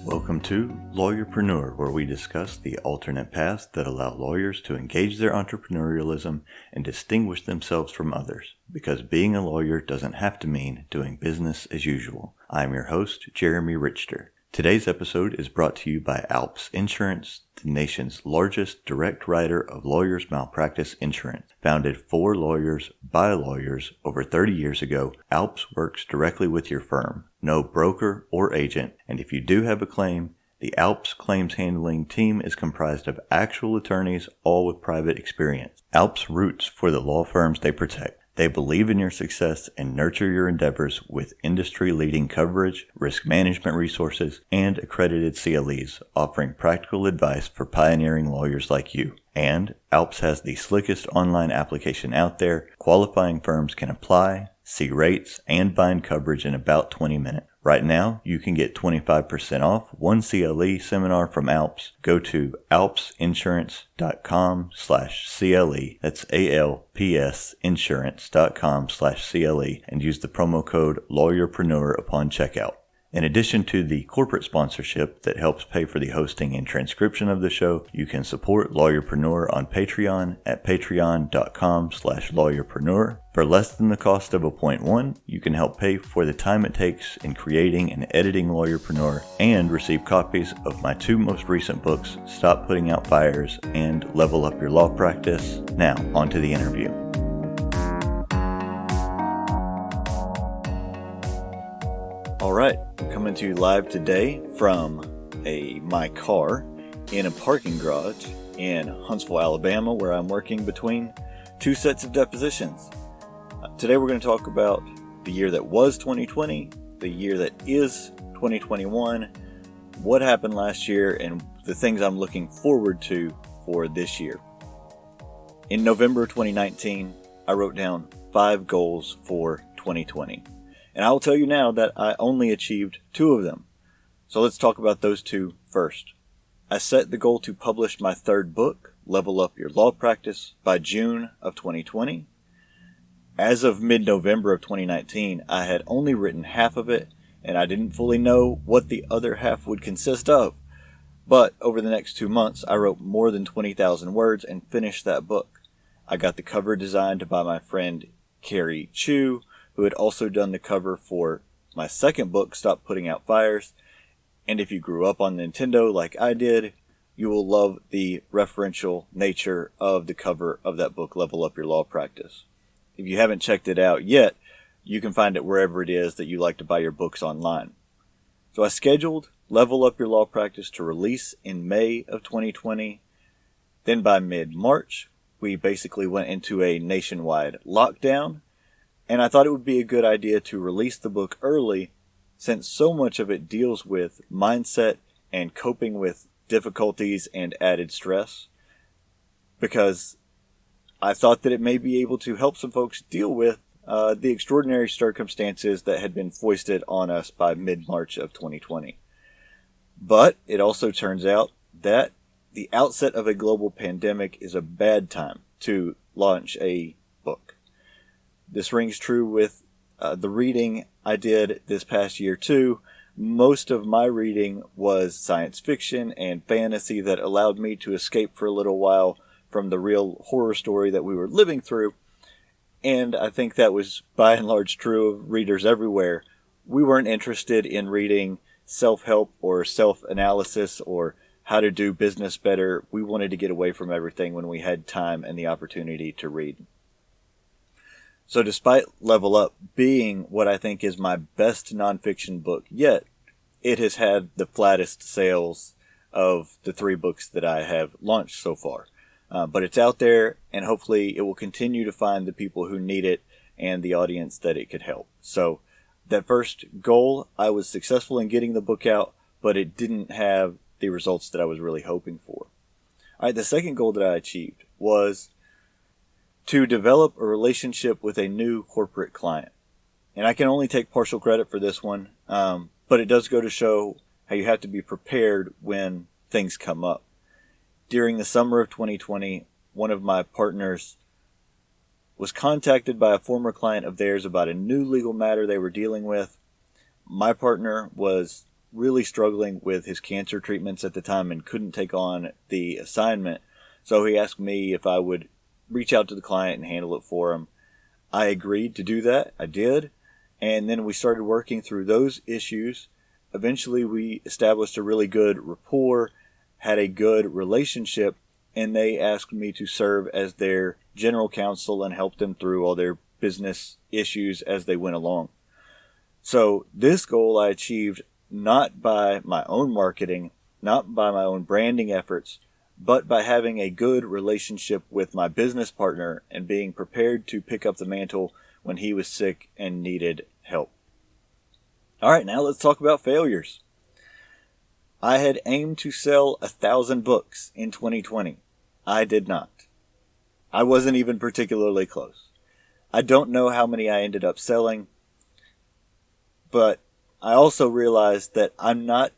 Welcome to Lawyerpreneur, where we discuss the alternate paths that allow lawyers to engage their entrepreneurialism and distinguish themselves from others, because being a lawyer doesn't have to mean doing business as usual. I am your host, Jeremy Richter. Today's episode is brought to you by Alps Insurance, the nation's largest direct writer of lawyers' malpractice insurance. Founded for lawyers by lawyers over 30 years ago, Alps works directly with your firm, no broker or agent, and if you do have a claim, the Alps claims handling team is comprised of actual attorneys, all with private experience. Alps roots for the law firms they protect. They believe in your success and nurture your endeavors with industry-leading coverage, risk management resources, and accredited CLEs, offering practical advice for pioneering lawyers like you. And Alps has the slickest online application out there. Qualifying firms can apply, see rates, and bind coverage in about 20 minutes. Right now, you can get 25% off one CLE seminar from Alps. Go to alpsinsurance.com/CLE. That's ALPS insurance.com/CLE and use the promo code Lawyerpreneur upon checkout. In addition to the corporate sponsorship that helps pay for the hosting and transcription of the show, you can support Lawyerpreneur on Patreon at patreon.com/lawyerpreneur. For less than the cost of a 0.1, you can help pay for the time it takes in creating and editing Lawyerpreneur and receive copies of my two most recent books, Stop Putting Out Fires and Level Up Your Law Practice. Now, on to the interview. All right, I'm coming to you live today from my car in a parking garage in Huntsville, Alabama, where I'm working between two sets of depositions. Today we're going to talk about the year that was 2020, the year that is 2021, what happened last year, and the things I'm looking forward to for this year. In November 2019, I wrote down 5 goals for 2020. And I will tell you now that I only achieved 2 of them. So let's talk about those 2 first. I set the goal to publish my 3rd book, Level Up Your Law Practice, by June of 2020. As of mid-November of 2019, I had only written half of it, and I didn't fully know what the other half would consist of. But over the next 2 months, I wrote more than 20,000 words and finished that book. I got the cover designed by my friend Carrie Chu, who had also done the cover for my 2nd book, Stop Putting Out Fires. And if you grew up on Nintendo like I did, you will love the referential nature of the cover of that book, Level Up Your Law Practice. If you haven't checked it out yet, you can find it wherever it is that you like to buy your books online. So I scheduled Level Up Your Law Practice to release in May of 2020. Then by mid-March, we basically went into a nationwide lockdown. And I thought it would be a good idea to release the book early, since so much of it deals with mindset and coping with difficulties and added stress, because I thought that it may be able to help some folks deal with the extraordinary circumstances that had been foisted on us by mid-March of 2020. But it also turns out that the outset of a global pandemic is a bad time to launch a book. This rings true with the reading I did this past year too. Most of my reading was science fiction and fantasy that allowed me to escape for a little while from the real horror story that we were living through. And I think that was by and large true of readers everywhere. We weren't interested in reading self-help or self-analysis or how to do business better. We wanted to get away from everything when we had time and the opportunity to read. So despite Level Up being what I think is my best nonfiction book yet, it has had the flattest sales of the 3 books that I have launched so far. But it's out there, and hopefully it will continue to find the people who need it and the audience that it could help. So that first goal, I was successful in getting the book out, but it didn't have the results that I was really hoping for. All right, the second goal that I achieved was to develop a relationship with a new corporate client. And I can only take partial credit for this one, but it does go to show how you have to be prepared when things come up. During the summer of 2020, one of my partners was contacted by a former client of theirs about a new legal matter they were dealing with. My partner was really struggling with his cancer treatments at the time and couldn't take on the assignment. So he asked me if I would reach out to the client and handle it for him. I agreed to do that. I did. And then we started working through those issues. Eventually, we established a really good rapport, had a good relationship, and they asked me to serve as their general counsel and help them through all their business issues as they went along. So this goal I achieved not by my own marketing, not by my own branding efforts, but by having a good relationship with my business partner and being prepared to pick up the mantle when he was sick and needed help. All right, now let's talk about failures. I had aimed to sell 1,000 books in 2020. I did not. I wasn't even particularly close. I don't know how many I ended up selling, but I also realized that I'm not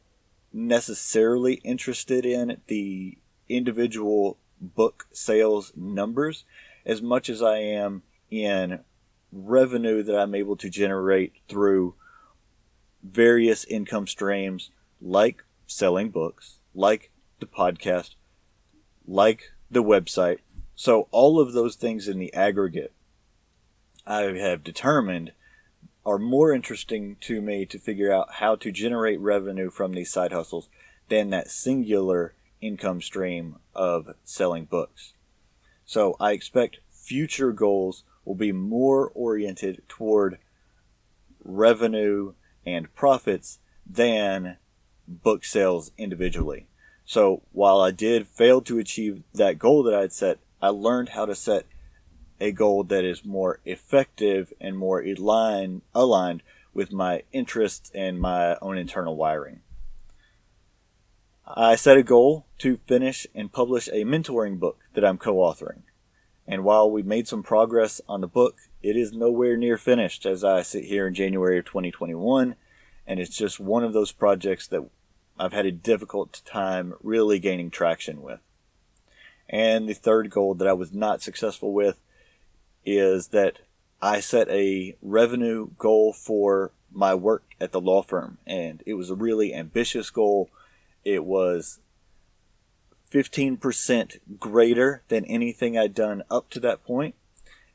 necessarily interested in the individual book sales numbers as much as I am in revenue that I'm able to generate through various income streams like selling books, like the podcast, like the website. So all of those things in the aggregate I have determined are more interesting to me to figure out how to generate revenue from these side hustles than that singular income stream of selling books. So I expect future goals will be more oriented toward revenue and profits than book sales individually. So while I did fail to achieve that goal that I had set, I learned how to set a goal that is more effective and more aligned with my interests and my own internal wiring. I set a goal to finish and publish a mentoring book that I'm co-authoring. And while we made some progress on the book, it is nowhere near finished as I sit here in January of 2021, and it's just one of those projects that I've had a difficult time really gaining traction with. And the third goal that I was not successful with is that I set a revenue goal for my work at the law firm, and it was a really ambitious goal. It was 15% greater than anything I'd done up to that point.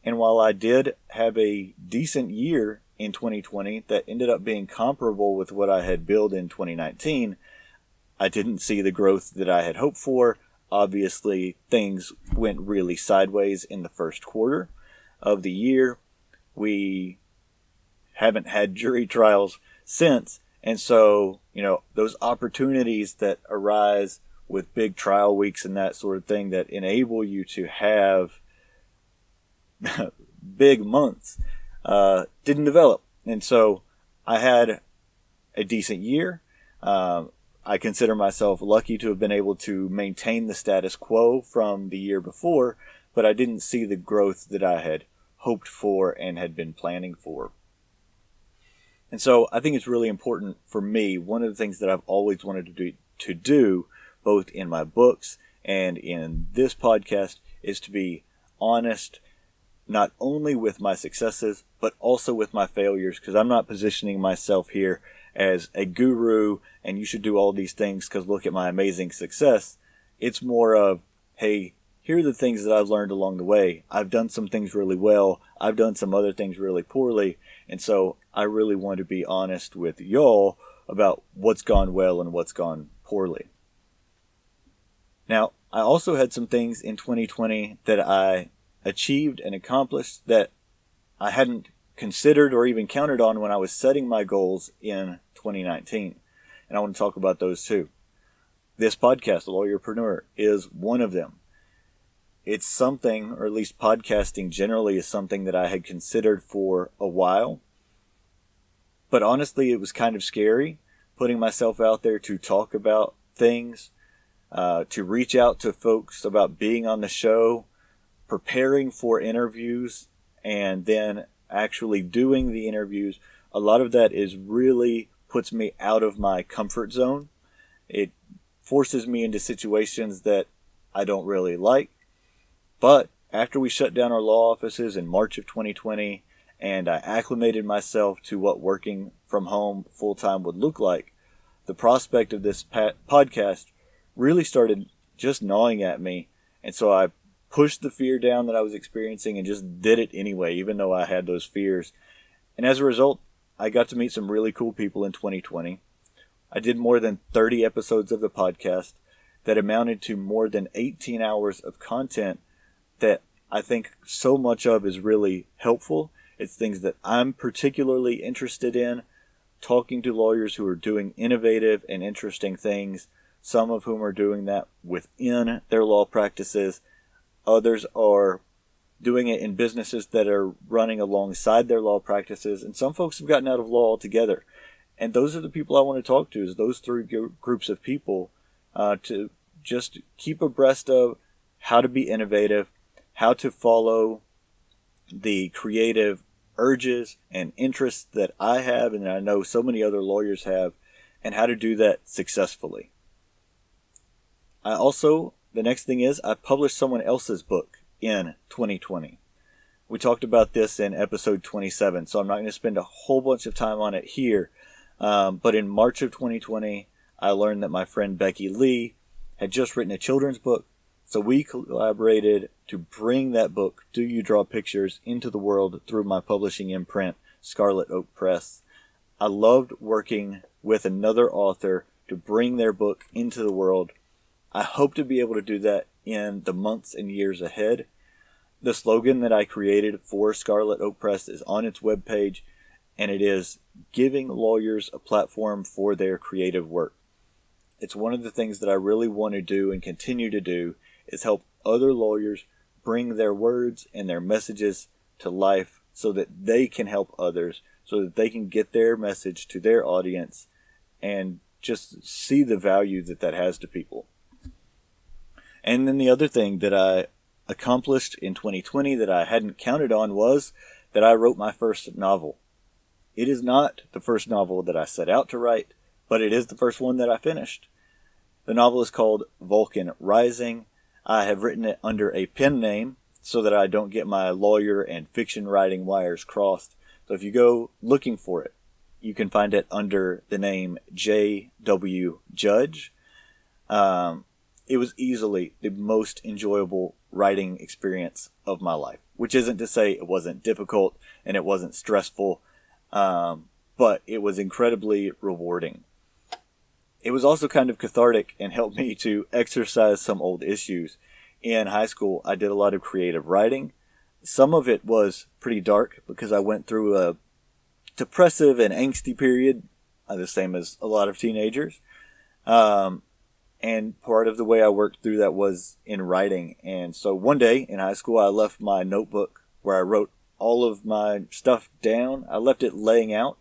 And while I did have a decent year in 2020 that ended up being comparable with what I had built in 2019, I didn't see the growth that I had hoped for. Obviously, things went really sideways in the first quarter of the year. We haven't had jury trials since. And so, those opportunities that arise with big trial weeks and that sort of thing that enable you to have big months didn't develop. And so I had a decent year. I consider myself lucky to have been able to maintain the status quo from the year before, but I didn't see the growth that I had hoped for and had been planning for. And so I think it's really important for me. One of the things that I've always wanted to do, both in my books and in this podcast, is to be honest, not only with my successes, but also with my failures, because I'm not positioning myself here as a guru and you should do all these things because look at my amazing success. It's more of, hey, here are the things that I've learned along the way. I've done some things really well. I've done some other things really poorly. And so I really want to be honest with y'all about what's gone well and what's gone poorly. Now, I also had some things in 2020 that I achieved and accomplished that I hadn't considered or even counted on when I was setting my goals in 2019. And I want to talk about those too. This podcast, Lawyerpreneur, is one of them. It's something, or at least podcasting generally is something that I had considered for a while. But honestly, it was kind of scary putting myself out there to talk about things, to reach out to folks about being on the show, preparing for interviews, and then actually doing the interviews. A lot of that is really puts me out of my comfort zone. It forces me into situations that I don't really like. But after we shut down our law offices in March of 2020 and I acclimated myself to what working from home full-time would look like, the prospect of this podcast really started just gnawing at me. And so I pushed the fear down that I was experiencing and just did it anyway, even though I had those fears. And as a result, I got to meet some really cool people in 2020. I did more than 30 episodes of the podcast that amounted to more than 18 hours of content that I think so much of is really helpful. It's things that I'm particularly interested in, talking to lawyers who are doing innovative and interesting things, some of whom are doing that within their law practices. Others are doing it in businesses that are running alongside their law practices, and some folks have gotten out of law altogether. And those are the people I want to talk to, is those three groups of people, to just keep abreast of how to be innovative, how to follow the creative urges and interests that I have and I know so many other lawyers have, and how to do that successfully. The next thing is, I published someone else's book in 2020. We talked about this in episode 27, so I'm not going to spend a whole bunch of time on it here. But in March of 2020, I learned that my friend Becky Lee had just written a children's book. So we collaborated to bring that book, Do You Draw Pictures, into the world through my publishing imprint, Scarlet Oak Press. I loved working with another author to bring their book into the world. I hope to be able to do that in the months and years ahead. The slogan that I created for Scarlet Oak Press is on its webpage, and it is giving lawyers a platform for their creative work. It's one of the things that I really want to do and continue to do, is help other lawyers bring their words and their messages to life so that they can help others, so that they can get their message to their audience and just see the value that that has to people. And then the other thing that I accomplished in 2020 that I hadn't counted on was that I wrote my first novel. It is not the first novel that I set out to write, but it is the first one that I finished. The novel is called Vulcan Rising. I have written it under a pen name so that I don't get my lawyer and fiction writing wires crossed. So if you go looking for it, you can find it under the name J.W. Judge. It was easily the most enjoyable writing experience of my life, which isn't to say it wasn't difficult and it wasn't stressful, but it was incredibly rewarding. It was also kind of cathartic and helped me to exercise some old issues. In high school, I did a lot of creative writing. Some of it was pretty dark because I went through a depressive and angsty period, the same as a lot of teenagers. And part of the way I worked through that was in writing. And so one day in high school, I left my notebook where I wrote all of my stuff down. I left it laying out.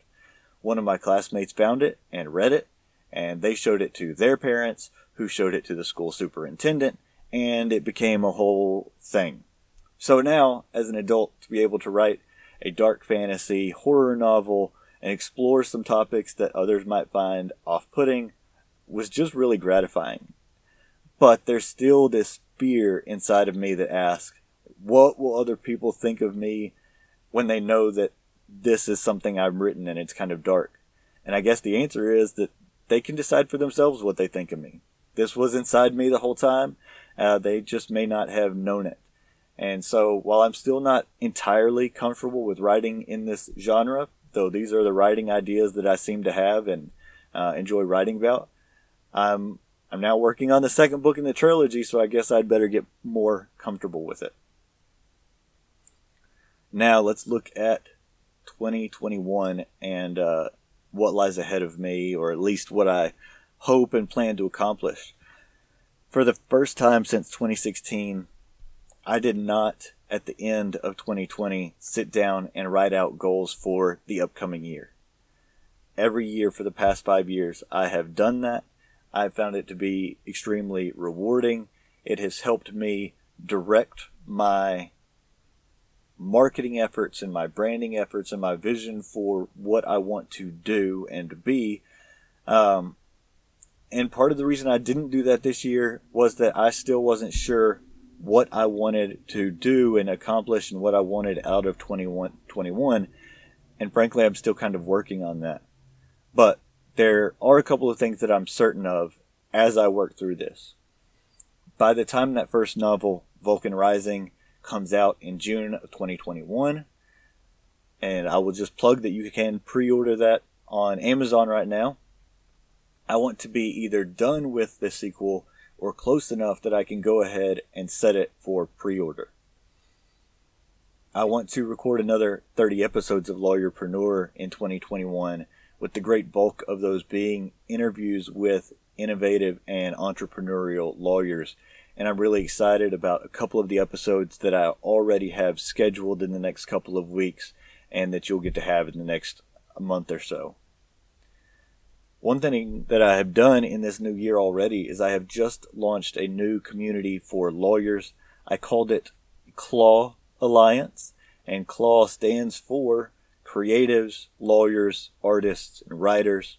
One of my classmates found it and read it, and they showed it to their parents, who showed it to the school superintendent, and it became a whole thing. So now, as an adult, to be able to write a dark fantasy horror novel and explore some topics that others might find off-putting was just really gratifying. But there's still this fear inside of me that asks, what will other people think of me when they know that this is something I've written and it's kind of dark? And I guess the answer is that they can decide for themselves what they think of me. This was inside me the whole time. They just may not have known it. And so while I'm still not entirely comfortable with writing in this genre, though these are the writing ideas that I seem to have and enjoy writing about, I'm now working on the second book in the trilogy, so I guess I'd better get more comfortable with it. Now let's look at 2021 and what lies ahead of me, or at least what I hope and plan to accomplish. For the first time since 2016, I did not, at the end of 2020, sit down and write out goals for the upcoming year. Every year for the past 5 years, I have done that. I've found it to be extremely rewarding. It has helped me direct my marketing efforts and my branding efforts and my vision for what I want to do and to be. And part of the reason I didn't do that this year was that I still wasn't sure what I wanted to do and accomplish and what I wanted out of 2021. And frankly, I'm still kind of working on that. But there are a couple of things that I'm certain of as I work through this. By the time that first novel, Vulcan Rising, comes out in June of 2021, and I will just plug that you can pre-order that on Amazon right now, I want to be either done with the sequel or close enough that I can go ahead and set it for pre-order. I want to record another 30 episodes of Lawyerpreneur in 2021, with the great bulk of those being interviews with innovative and entrepreneurial lawyers. And I'm really excited about a couple of the episodes that I already have scheduled in the next couple of weeks and that you'll get to have in the next month or so. One thing that I have done in this new year already is I have just launched a new community for lawyers. I called it CLAW Alliance, and CLAW stands for creatives, lawyers, artists, and writers.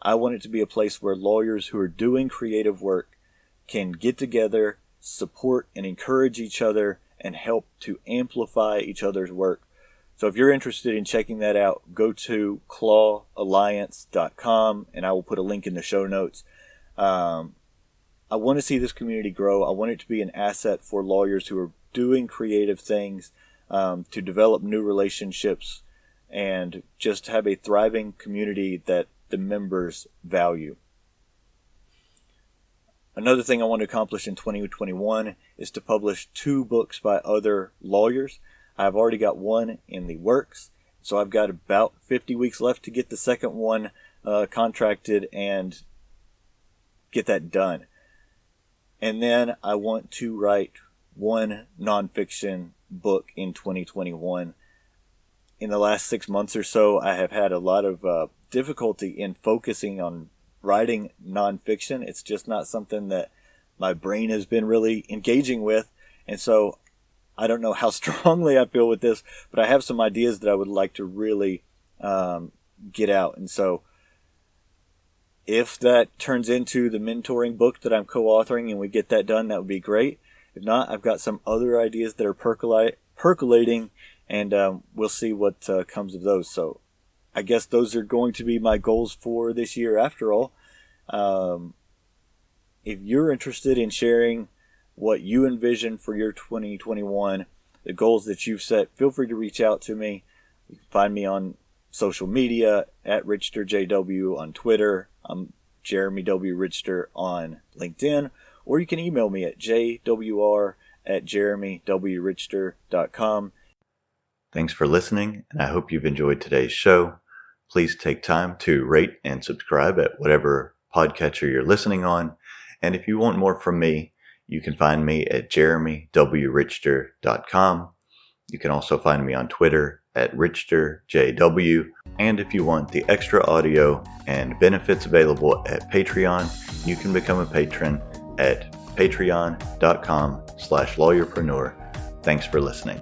I want it to be a place where lawyers who are doing creative work can get together, support and encourage each other, and help to amplify each other's work. So if you're interested in checking that out, go to clawalliance.com, and I will put a link in the show notes. I want to see this community grow. I want it to be an asset for lawyers who are doing creative things, to develop new relationships, and just have a thriving community that the members value. Another thing I want to accomplish in 2021 is to publish 2 books by other lawyers. I've already got one in the works, so I've got about 50 weeks left to get the second one contracted and get that done. And then I want to write 1 nonfiction book in 2021. In the last 6 months or so, I have had a lot of difficulty in focusing on writing nonfiction. It's just not something that my brain has been really engaging with. And so I don't know how strongly I feel with this, but I have some ideas that I would like to really get out. And so if that turns into the mentoring book that I'm co-authoring and we get that done, that would be great. If not, I've got some other ideas that are percolating, and we'll see what comes of those. So I guess those are going to be my goals for this year after all. If you're interested in sharing what you envision for your 2021, the goals that you've set, feel free to reach out to me. You can find me on social media at RichterJW on Twitter. I'm Jeremy W. Richter on LinkedIn. Or you can email me at jwr@jeremywrichter.com. Thanks for listening, and I hope you've enjoyed today's show. Please take time to rate and subscribe at whatever podcatcher you're listening on. And if you want more from me, you can find me at jeremywrichter.com. You can also find me on Twitter at RichterJW. And if you want the extra audio and benefits available at Patreon, you can become a patron at patreon.com/lawyerpreneur. Thanks for listening.